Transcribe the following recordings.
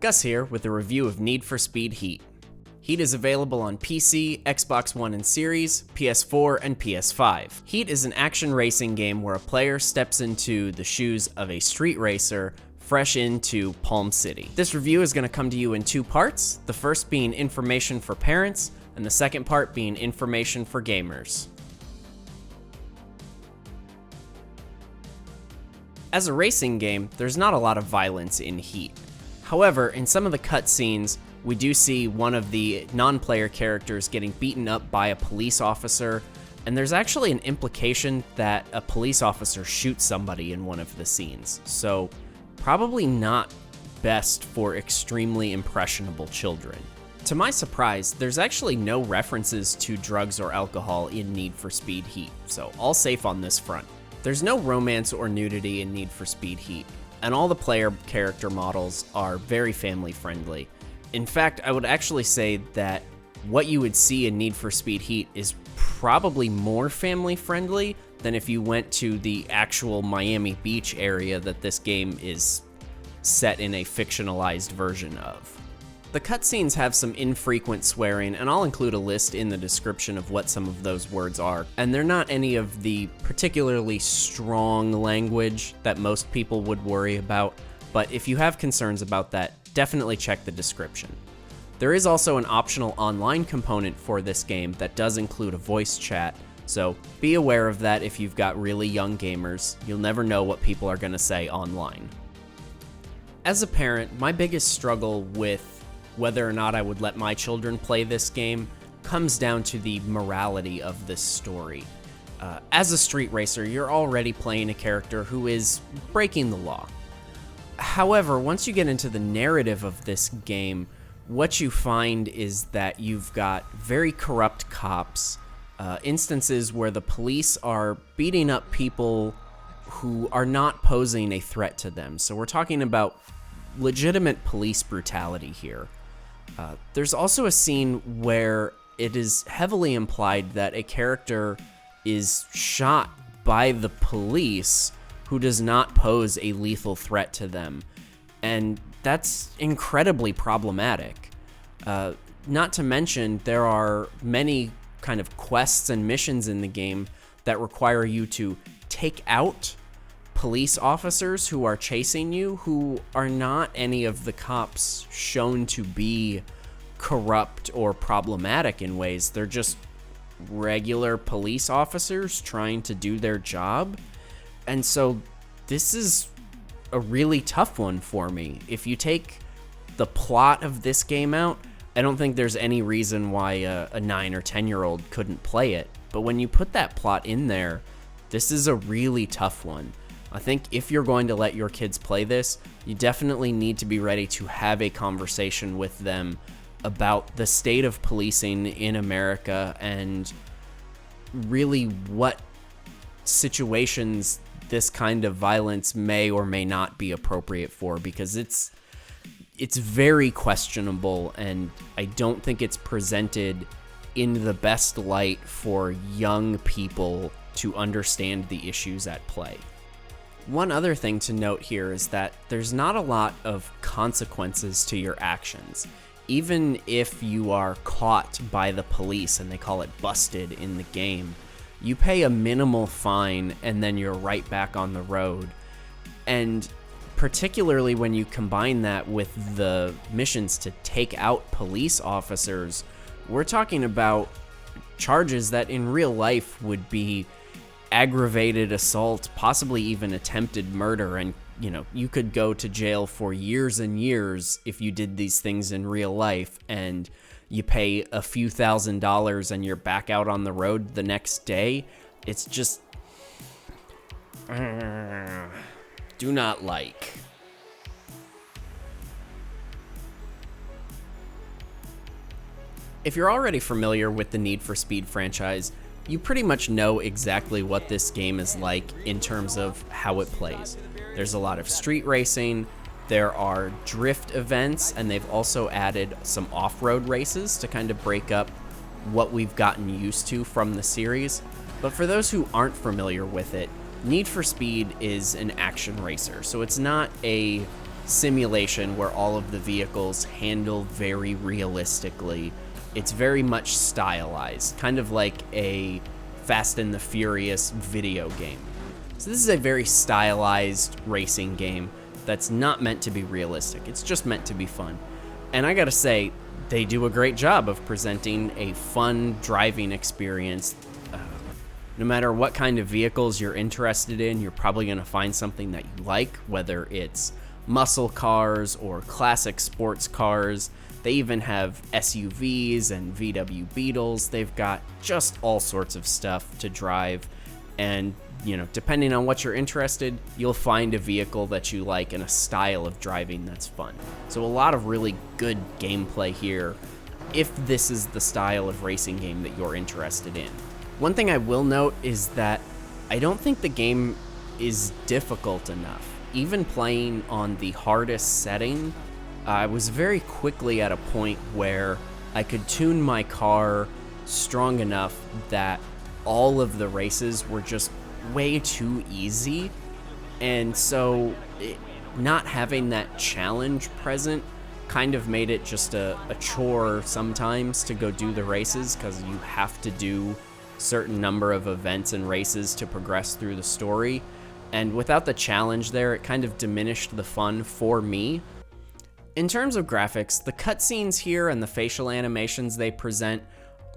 Gus here with a review of Need for Speed Heat. Heat is available on PC, Xbox One and Series, PS4, and PS5. Heat is an action racing game where a player steps into the shoes of a street racer fresh into Palm City. This review is going to come to you in two parts, the first being information for parents, and the second part being information for gamers. As a racing game, there's not a lot of violence in Heat. However, in some of the cutscenes, we do see one of the non-player characters getting beaten up by a police officer, and there's actually an implication that a police officer shoots somebody in one of the scenes, so probably not best for extremely impressionable children. To my surprise, there's actually no references to drugs or alcohol in Need for Speed Heat, so all safe on this front. There's no romance or nudity in Need for Speed Heat, and all the player character models are very family friendly. In fact, I would actually say that what you would see in Need for Speed Heat is probably more family friendly than if you went to the actual Miami Beach area that this game is set in a fictionalized version of. The cutscenes have some infrequent swearing, and I'll include a list in the description of what some of those words are. And they're not any of the particularly strong language that most people would worry about, but if you have concerns about that, definitely check the description. There is also an optional online component for this game that does include a voice chat, so be aware of that if you've got really young gamers. You'll never know what people are going to say online. As a parent, my biggest struggle with whether or not I would let my children play this game comes down to the morality of this story. As a street racer, you're already playing a character who is breaking the law. However, once you get into the narrative of this game, what you find is that you've got very corrupt cops, instances where the police are beating up people who are not posing a threat to them. So we're talking about legitimate police brutality here. There's also a scene where it is heavily implied that a character is shot by the police who does not pose a lethal threat to them, and that's incredibly problematic. Not to mention, there are many kind of quests and missions in the game that require you to take out police officers who are chasing you, who are not any of the cops shown to be corrupt or problematic in ways. They're just regular police officers trying to do their job. And so this is a really tough one for me. If you take the plot of this game out, I don't think there's any reason why a 9 or 10-year-old couldn't play it. But when you put that plot in there, this is a really tough one. I think if you're going to let your kids play this, you definitely need to be ready to have a conversation with them about the state of policing in America and really what situations this kind of violence may or may not be appropriate for, because it's very questionable, and I don't think it's presented in the best light for young people to understand the issues at play. One other thing to note here is that there's not a lot of consequences to your actions. Even if you are caught by the police, and they call it busted in the game, you pay a minimal fine and then you're right back on the road. And particularly when you combine that with the missions to take out police officers, we're talking about charges that in real life would be aggravated assault, possibly even attempted murder, and you could go to jail for years and years if you did these things in real life, and you pay a few $1,000s and you're back out on the road the next day. It's just do not like. If you're already familiar with the Need for Speed franchise, you pretty much know exactly what this game is like in terms of how it plays. There's a lot of street racing, there are drift events, and they've also added some off-road races to kind of break up what we've gotten used to from the series. But for those who aren't familiar with it, Need for Speed is an action racer, so it's not a simulation where all of the vehicles handle very realistically. It's very much stylized, kind of like a Fast and the Furious video game. So this is a very stylized racing game that's not meant to be realistic. It's just meant to be fun. And I gotta say, they do a great job of presenting a fun driving experience. No matter what kind of vehicles you're interested in, you're probably gonna find something that you like, whether it's muscle cars or classic sports cars. They even have SUVs and VW Beetles. They've got just all sorts of stuff to drive. And, depending on what you're interested, you'll find a vehicle that you like and a style of driving that's fun. So a lot of really good gameplay here if this is the style of racing game that you're interested in. One thing I will note is that I don't think the game is difficult enough. Even playing on the hardest setting, I was very quickly at a point where I could tune my car strong enough that all of the races were just way too easy. And so not having that challenge present kind of made it just a chore sometimes to go do the races, because you have to do certain number of events and races to progress through the story. And without the challenge there, it kind of diminished the fun for me. In terms of graphics, the cutscenes here and the facial animations they present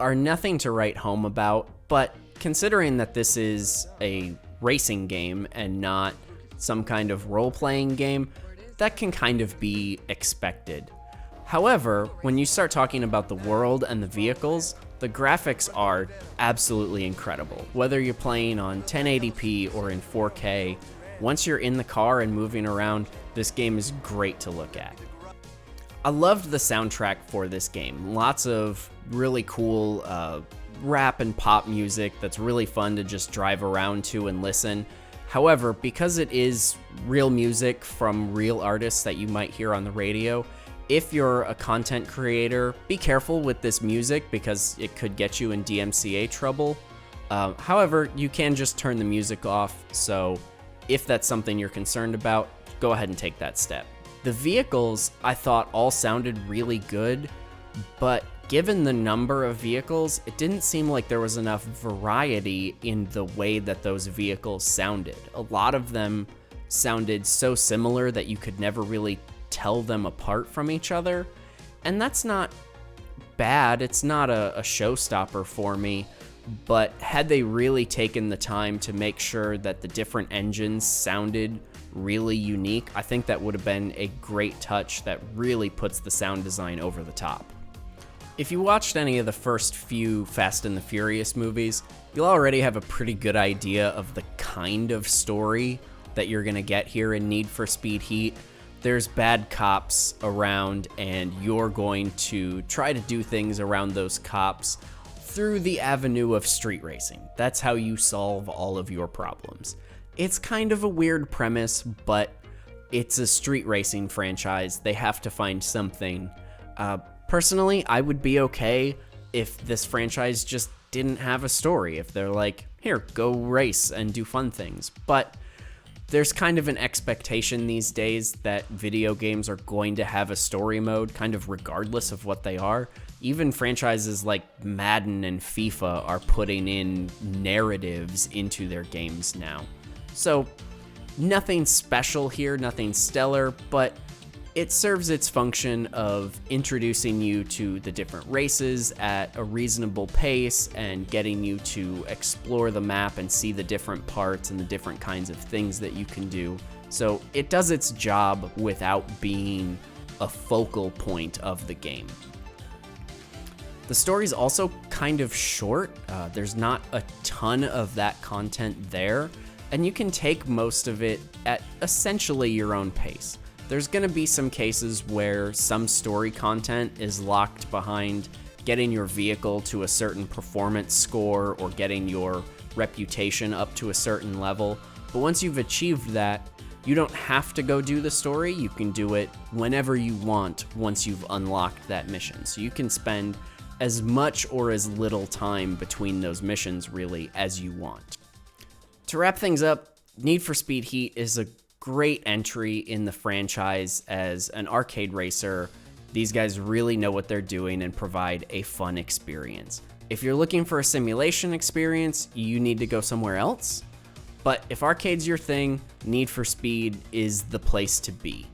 are nothing to write home about, but considering that this is a racing game and not some kind of role-playing game, that can kind of be expected. However, when you start talking about the world and the vehicles, the graphics are absolutely incredible. Whether you're playing on 1080p or in 4K, once you're in the car and moving around, this game is great to look at. I loved the soundtrack for this game. Lots of really cool rap and pop music that's really fun to just drive around to and listen. However, because it is real music from real artists that you might hear on the radio, if you're a content creator, be careful with this music because it could get you in DMCA trouble. However, you can just turn the music off, so if that's something you're concerned about, go ahead and take that step. The vehicles, I thought, all sounded really good, but given the number of vehicles, it didn't seem like there was enough variety in the way that those vehicles sounded. A lot of them sounded so similar that you could never really tell them apart from each other, and that's not bad. It's not a showstopper for me, but had they really taken the time to make sure that the different engines sounded really unique, I think that would have been a great touch that really puts the sound design over the top. If you watched any of the first few Fast and the Furious movies, you'll already have a pretty good idea of the kind of story that you're gonna get here in Need for Speed Heat. There's bad cops around, and you're going to try to do things around those cops through the avenue of street racing. That's how you solve all of your problems. It's kind of a weird premise, but it's a street racing franchise. They have to find something. Personally, I would be okay if this franchise just didn't have a story. If they're like, here, go race and do fun things. But there's kind of an expectation these days that video games are going to have a story mode, kind of regardless of what they are. Even franchises like Madden and FIFA are putting in narratives into their games now. So, nothing special here, nothing stellar, but it serves its function of introducing you to the different races at a reasonable pace and getting you to explore the map and see the different parts and the different kinds of things that you can do. So it does its job without being a focal point of the game. The story's also kind of short. There's not a ton of that content there, and you can take most of it at essentially your own pace. There's going to be some cases where some story content is locked behind getting your vehicle to a certain performance score or getting your reputation up to a certain level. But once you've achieved that, you don't have to go do the story. You can do it whenever you want once you've unlocked that mission. So you can spend as much or as little time between those missions really as you want. To wrap things up, Need for Speed Heat is a great entry in the franchise as an arcade racer. These guys really know what they're doing and provide a fun experience. If you're looking for a simulation experience, you need to go somewhere else. But if arcade's your thing, Need for Speed is the place to be.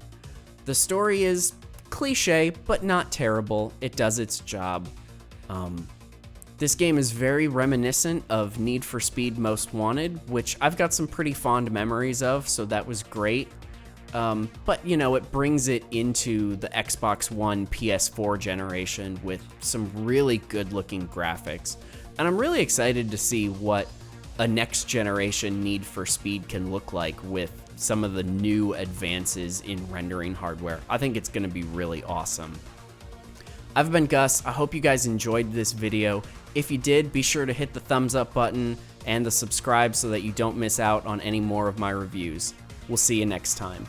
The story is cliche, but not terrible. It does its job. This game is very reminiscent of Need for Speed Most Wanted, which I've got some pretty fond memories of, so that was great. But, you know, it brings it into the Xbox One PS4 generation with some really good-looking graphics. And I'm really excited to see what a next-generation Need for Speed can look like with some of the new advances in rendering hardware. I think it's going to be really awesome. I've been Gus. I hope you guys enjoyed this video. If you did, be sure to hit the thumbs up button and the subscribe so that you don't miss out on any more of my reviews. We'll see you next time.